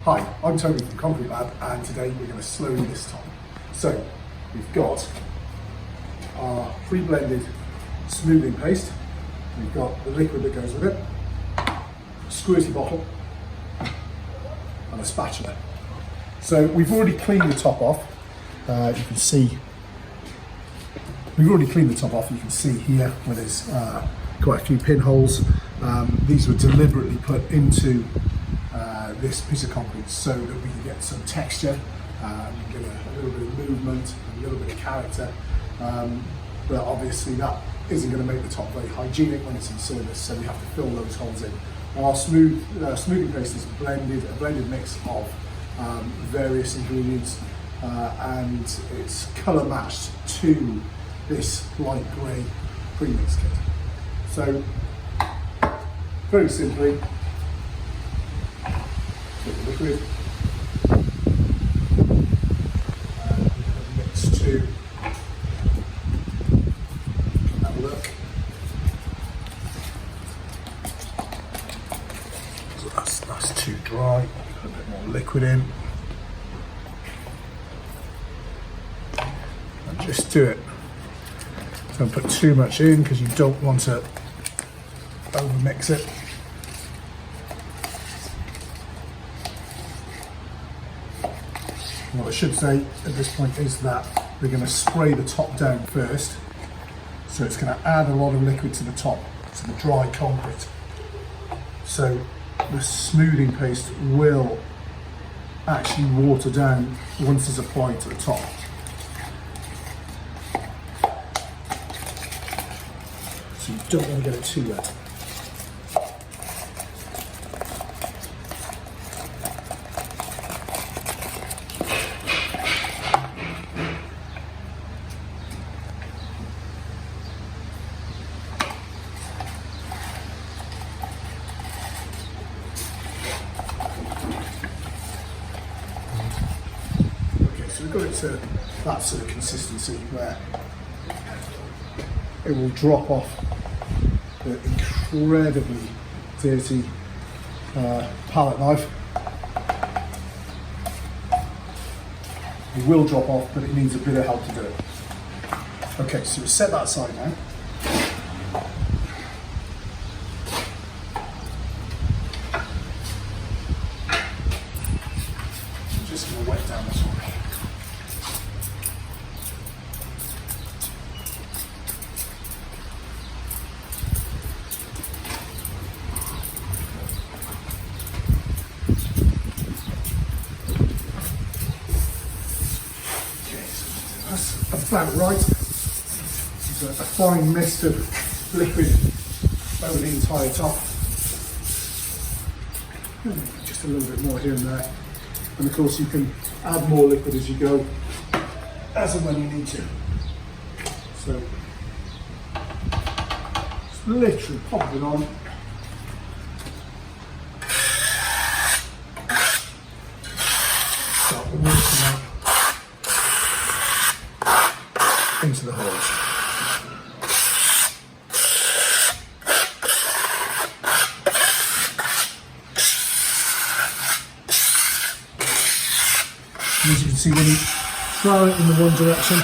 Hi, I'm Tony from Concrete Lab, and today we're going to slowly this top. So we've got our pre-blended smoothing paste, we've got the liquid that goes with it, a squirty bottle and a spatula. So we've already cleaned the top off. You can see we've already cleaned the top off. You can see here where there's quite a few pinholes. These were deliberately put into this piece of concrete so that we can get some texture, get a little bit of movement, a little bit of character, but obviously that isn't going to make the top very hygienic when it's in service, so we have to fill those holes in. Our smoothing paste is a blended mix of various ingredients, and it's colour matched to this light grey premix kit. So very simply, put the liquid and mix to have a look. So that's too dry. Put a bit more liquid in and just do it. Don't put too much in because you don't want to over mix it. What I should say at this point is that we're going to spray the top down first, so it's going to add a lot of liquid to the top, to the dry concrete. So the smoothing paste will actually water down once it's applied to the top. So you don't want to get it too wet. We've got it to that sort of consistency where it will drop off the incredibly dirty palette knife. It will drop off, but it needs a bit of help to do it. Okay, so we'll set that aside now. I'm just going to wet down this one. That's about right. There's a fine mist of liquid over the entire top. Just a little bit more here and there. And of course you can add more liquid as you go, as and when you need to. So, just literally pop it on. Start working up into the holes. And as you can see, when you throw it in the one direction,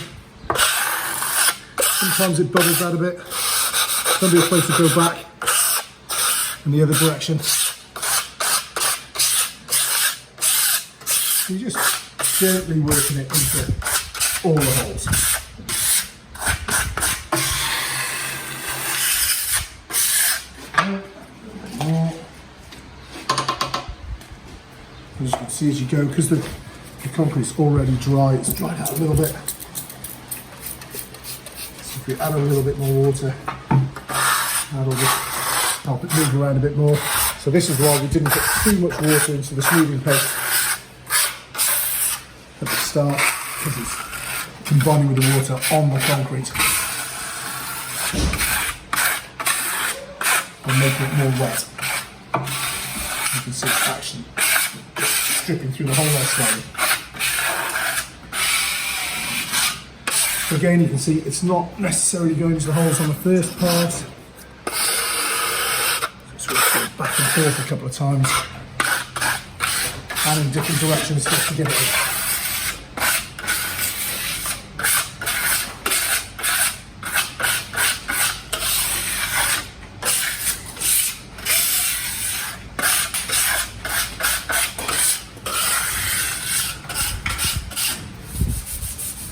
sometimes it bubbles out a bit. Don't be afraid to go back in the other direction. You're just gently working it into all the holes. As you can see as you go, because the concrete's already dry, it's dried out a little bit. So if we add a little bit more water, that'll just help it move around a bit more. So this is why we didn't put too much water into the smoothing paste at the start, because it's combining with the water on the concrete and making it more wet. You can see it's actually dripping through the hole there slightly. So again, you can see it's not necessarily going into the holes on the first pass. So switch it back and forth a couple of times. and in different directions just to get it in.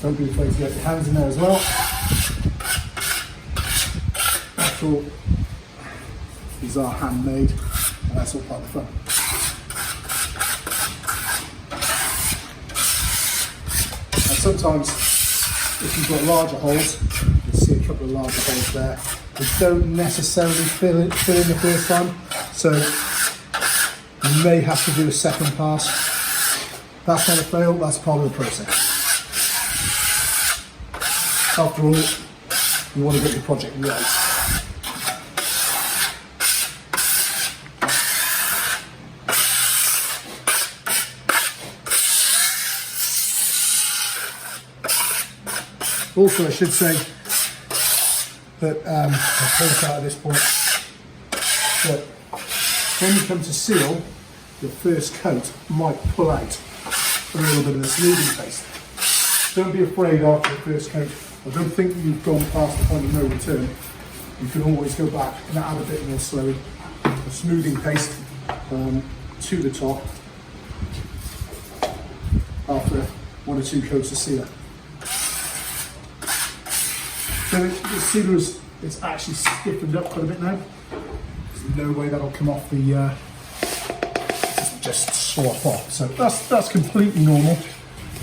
Don't be afraid to get your hands in there as well. After all, these are handmade, and that's all part of the fun. And sometimes, if you've got larger holes, you can see a couple of larger holes there. They don't necessarily fill in the first time, so you may have to do a second pass. That's not a fail, that's part of the process. After all, you want to get your project right. Also, I should say that, I'll point out at this point, that when you come to seal, your first coat might pull out a little bit of the smoothing paste. Don't be afraid after the first coat. I don't think you've gone past the point of no return. You can always go back and add a bit more slowly. The smoothing paste to the top after 1 or 2 coats of sealer. So the sealer is actually stiffened up quite a bit now. There's no way that'll come off the just swap off. So that's completely normal.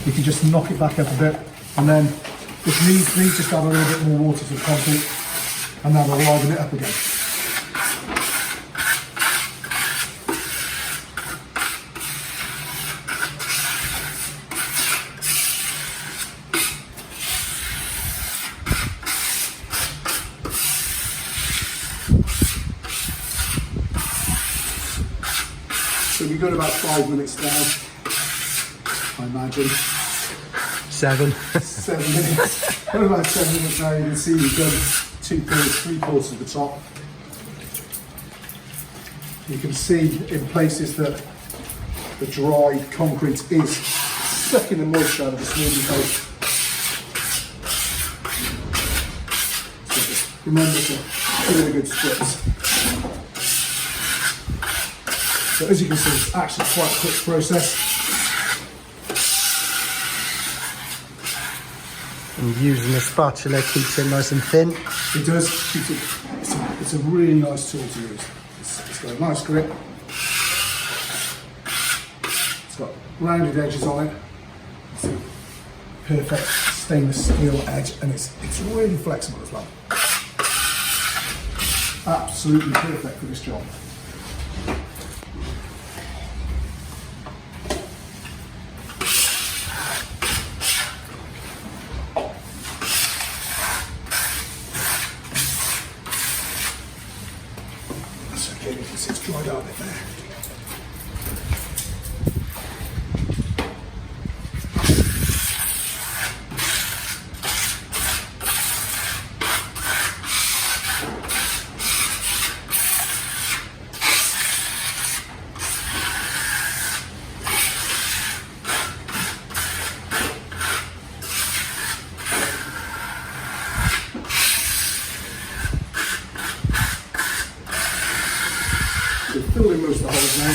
You can just knock it back up a bit, and then if needs be, just add a little bit more water to the concrete, and that'll liven it up again. So we've got about 5 minutes now, I imagine. 7. 7 minutes. Got about 7 minutes now. You can see we've done 2/3, 3/4 of the top. You can see in places that the dry concrete is sucking the moisture out of the smoothing paste. So just remember to give it a good spritz. So as you can see, it's actually quite a quick process. And using a spatula keeps it nice and thin. It does. It's a really nice tool to use. It's got a nice grip. It's got rounded edges on it. It's a perfect stainless steel edge, and it's really flexible as well. Absolutely perfect for this job. Okay, you can see it's dried out a bit there. We've filled in most of the holes now.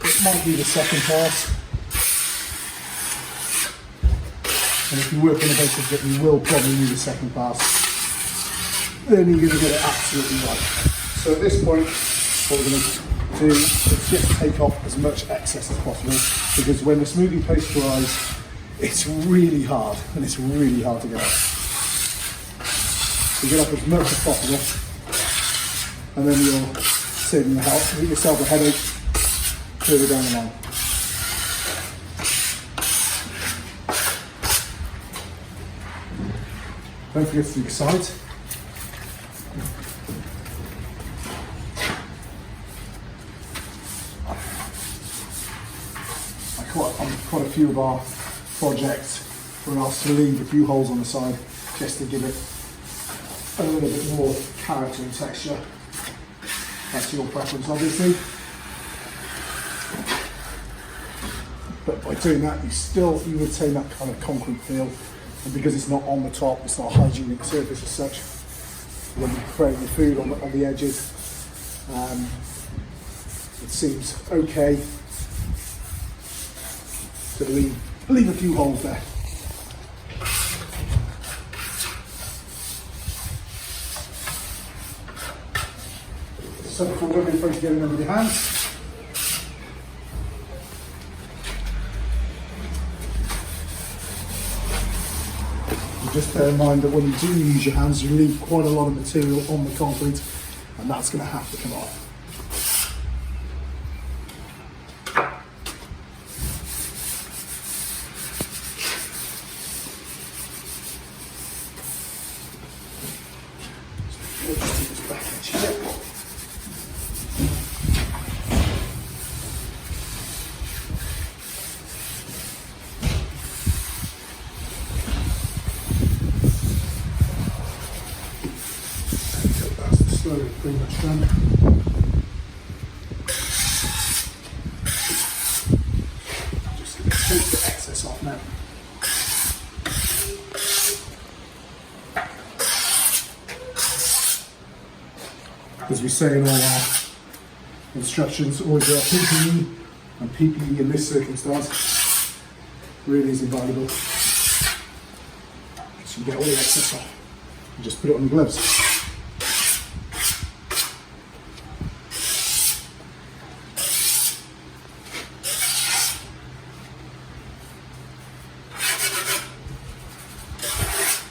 It might be the second pass. And if you work on the basis that you will probably need a second pass, then you're going to get it absolutely right. So at this point, what we're going to do is just take off as much excess as possible, because when the smoothing paste dries, it's really hard, and it's really hard to get off. So get off as much as possible, and then you're saving yourself a headache further down the line. Don't forget to do the sides. On quite a few of our projects, we're asked to leave a few holes on the side just to give it a little bit more character and texture. That's your preference, obviously. but by doing that you retain that kind of concrete feel, and because it's not on the top, it's not a hygienic surface as such. When you prepare your food on the edges, it seems okay to leave a few holes there. So before we're going to get it under your hands, just bear in mind that when you do use your hands, you leave quite a lot of material on the concrete, and that's going to have to come off. We'll just take this back edge here. Slowly, pretty much done. Just going to take the excess off now. As we say in all our instructions, always wear PPE, and PPE in this circumstance really is invaluable. So you get all the excess off and just put it on your gloves.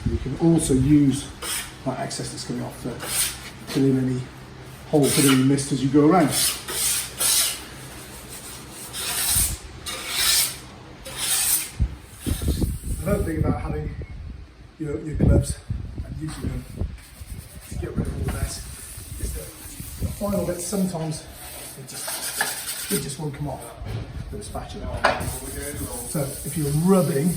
You can also use that excess that's coming off to fill in any holes that are missed as you go around. Another thing about having your gloves and using them to get rid of all that is that the final bit sometimes it just won't come off with a spatula. So if you're rubbing,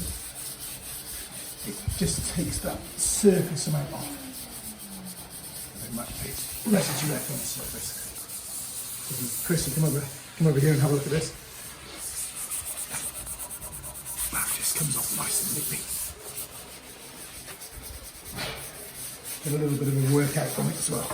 it just takes that surface amount off. Very much residue left on the surface. Chris, come over here and have a look at this. That just comes off nice and neatly. Get a little bit of a workout from it as well.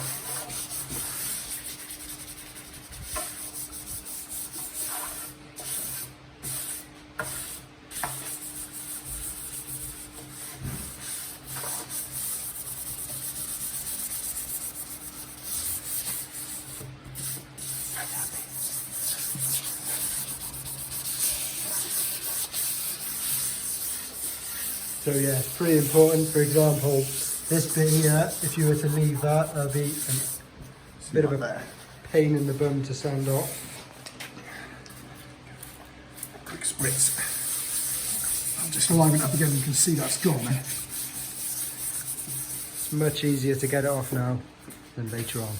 So yeah, it's pretty important. For example, this bit here, if you were to leave that, that'd be a bit of a pain in the bum to sand off. Quick spritz. I'll just line it up again, you can see that's gone there. It's much easier to get it off now than later on.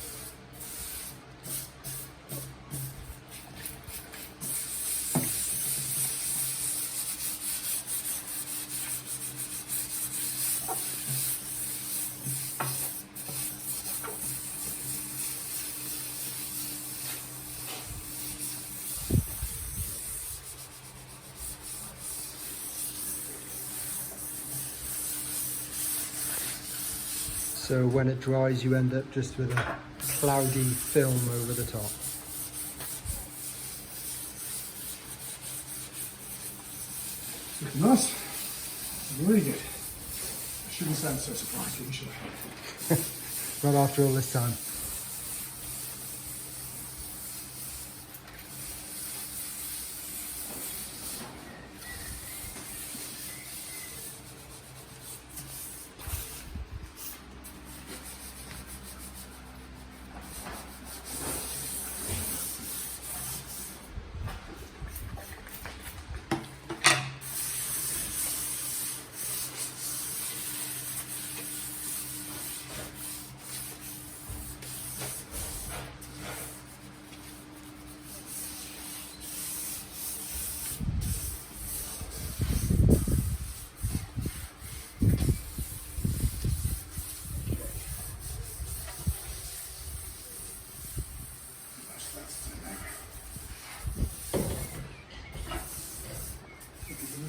So when it dries, you end up just with a cloudy film over the top. Looking nice. Really good. I shouldn't sound so surprised, should I? Not after all this time.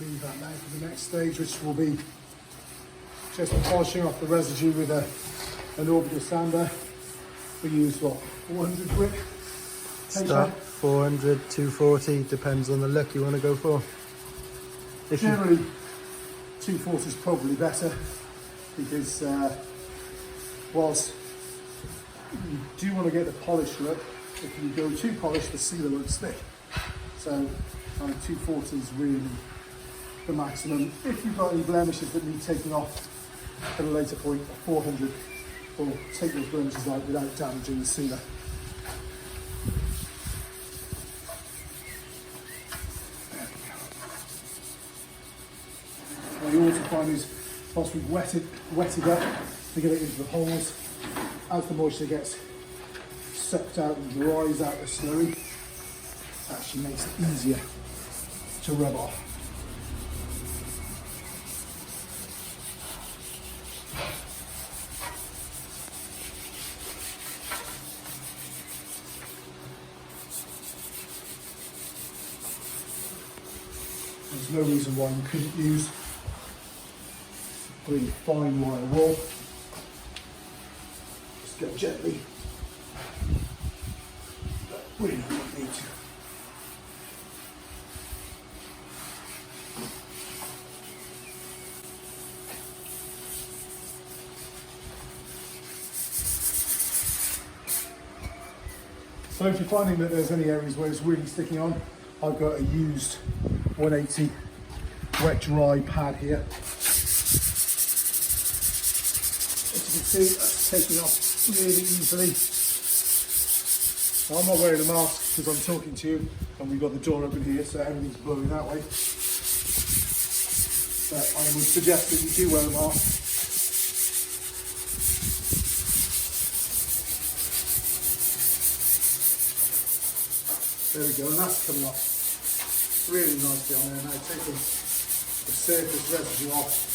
leave that now for the next stage, which will be just polishing off the residue with an orbital sander. We use what, 400 grit paper? Start 400, 240, depends on the look you want to go for. Generally, 240 is probably better because whilst you do want to get the polished look, if you go too polished, the sealer won't stick. So 240 is really the maximum. If you've got any blemishes that need taking off at a later point, 400 will take those blemishes out without damaging the sealer. What you also find is, once we've wet it up to get it into the holes, as the moisture gets sucked out and dries out the slurry, it actually makes it easier to rub off. There's no reason why you couldn't use really fine wire wool. Just go gently, but really don't need to. So if you're finding that there's any areas where it's really sticking on, I've got a used 180 wet dry pad here. As you can see, that's taking off really easily. Now, I'm not wearing a mask because I'm talking to you and we've got the door open here, so everything's blowing that way. But I would suggest that you do wear a mask. There we go, and that's coming off really nicely on there now, taking the surface residue off.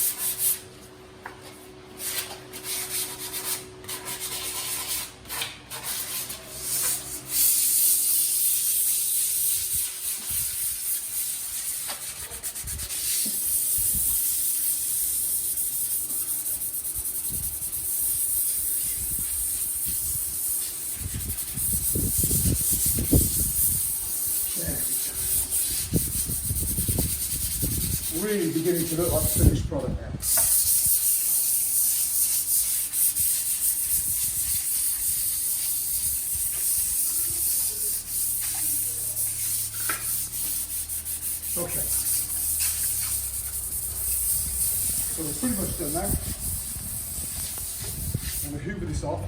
Really beginning to look like a finished product now. Okay. So we're pretty much done now. I'm going to hoover this off,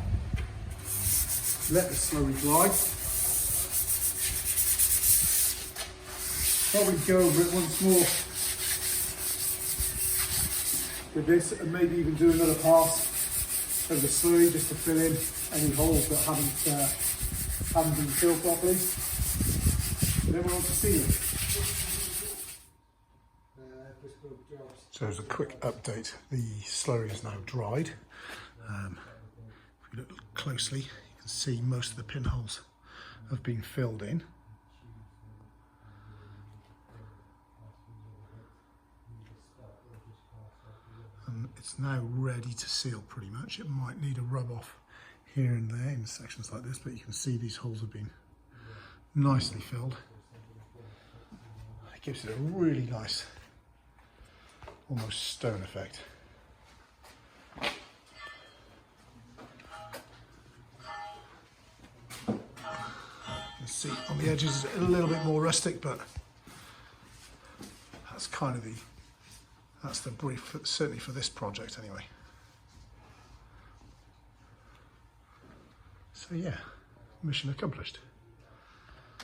let the slurry dry. Probably go over it once more with this, and maybe even do another pass of the slurry just to fill in any holes that haven't been filled properly. And then we're on to sealing. So as a quick update, the slurry is now dried. If you look closely, you can see most of the pinholes have been filled in. It's now ready to seal pretty much. It might need a rub off here and there in sections like this, but you can see these holes have been nicely filled. It gives it a really nice, almost stone effect. You can see on the edges it's a little bit more rustic, but that's kind of that's the brief, certainly for this project anyway. So yeah, mission accomplished.